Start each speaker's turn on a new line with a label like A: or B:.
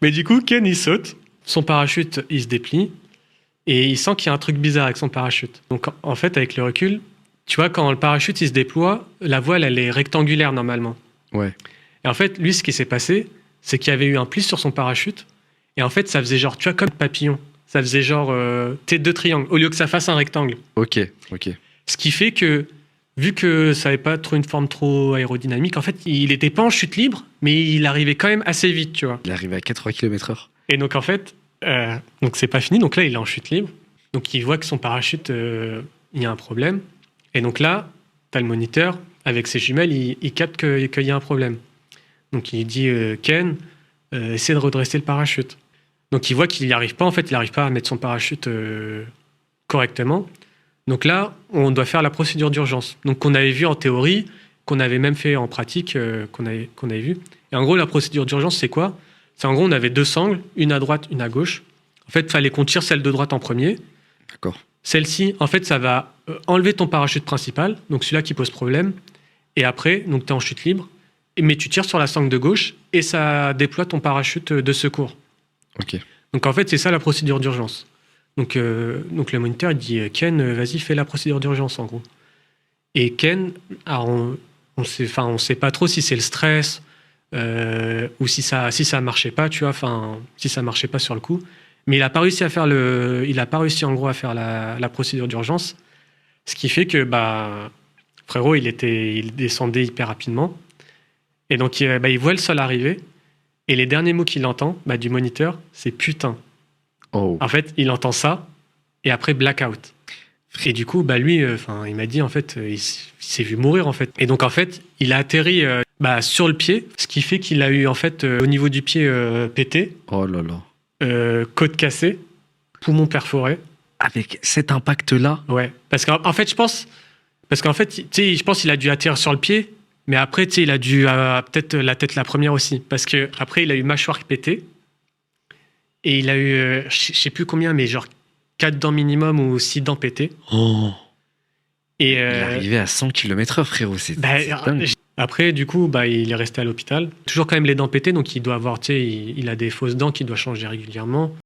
A: Mais du coup, Ken, il saute, son parachute, il se déplie, et il sent qu'il y a un truc bizarre avec son parachute. Donc, en fait, avec le recul, tu vois, quand le parachute, il se déploie, la voile, elle est rectangulaire, normalement.
B: Ouais.
A: Et en fait, lui, ce qui s'est passé, c'est qu'il y avait eu un pli sur son parachute, et en fait, ça faisait genre, tu vois, comme papillon. Ça faisait genre deux triangles, au lieu que ça fasse un rectangle.
B: Ok.
A: Ce qui fait que, vu que ça n'avait pas trop une forme trop aérodynamique, en fait, il n'était pas en chute libre, mais il arrivait quand même assez vite, tu vois.
B: Il arrivait à 80 km/h.
A: Et donc, en fait, donc c'est pas fini. Donc là, il est en chute libre. Donc, il voit que son parachute, il y a un problème. Et donc là, tu as le moniteur, avec ses jumelles, il capte qu'il y a un problème. Donc, il dit, Ken, essaie de redresser le parachute. Donc, il voit qu'il n'y arrive pas. En fait, il n'arrive pas à mettre son parachute correctement. Donc là, on doit faire la procédure d'urgence. Donc, qu'on avait vu en théorie, qu'on avait même fait en pratique, qu'on avait vu. Et en gros, la procédure d'urgence, c'est quoi ? C'est en gros, on avait deux sangles, une à droite, une à gauche. En fait, il fallait qu'on tire celle de droite en premier.
B: D'accord.
A: Celle-ci, en fait, ça va enlever ton parachute principal, donc celui-là qui pose problème. Et après, donc tu es en chute libre, mais tu tires sur la sangle de gauche et ça déploie ton parachute de secours.
B: Ok.
A: Donc en fait, c'est ça la procédure d'urgence. Donc le moniteur il dit Ken, vas-y, fais la procédure d'urgence en gros. Et Ken, alors on sait pas trop si c'est le stress ou si ça marchait pas, tu vois, si ça marchait pas sur le coup. Mais il a pas réussi en gros à faire la procédure d'urgence, ce qui fait que frérot il descendait hyper rapidement et donc il voit le sol arriver et les derniers mots qu'il entend du moniteur c'est putain.
B: Oh.
A: En fait, il entend ça, et après, blackout. Et du coup, lui, il m'a dit, en fait, il s'est vu mourir, en fait. Et donc, en fait, il a atterri sur le pied, ce qui fait qu'il a eu, en fait, au niveau du pied pété.
B: Oh là là.
A: Côte cassée, poumon perforé.
B: Avec cet impact-là.
A: Ouais. Parce qu'en fait, je pense qu'il a dû atterrir sur le pied, mais après, il a dû peut-être la tête la première aussi. Parce qu'après, il a eu mâchoire pétée. Et il a eu, je sais plus combien, mais genre 4 dents minimum ou 6 dents pétées.
B: Oh.
A: Et
B: il est arrivé à 100 km/h, frérot. C'est dingue.
A: Après, du coup, il est resté à l'hôpital. Toujours quand même les dents pétées, donc il doit avoir, il a des fausses dents qu'il doit changer régulièrement.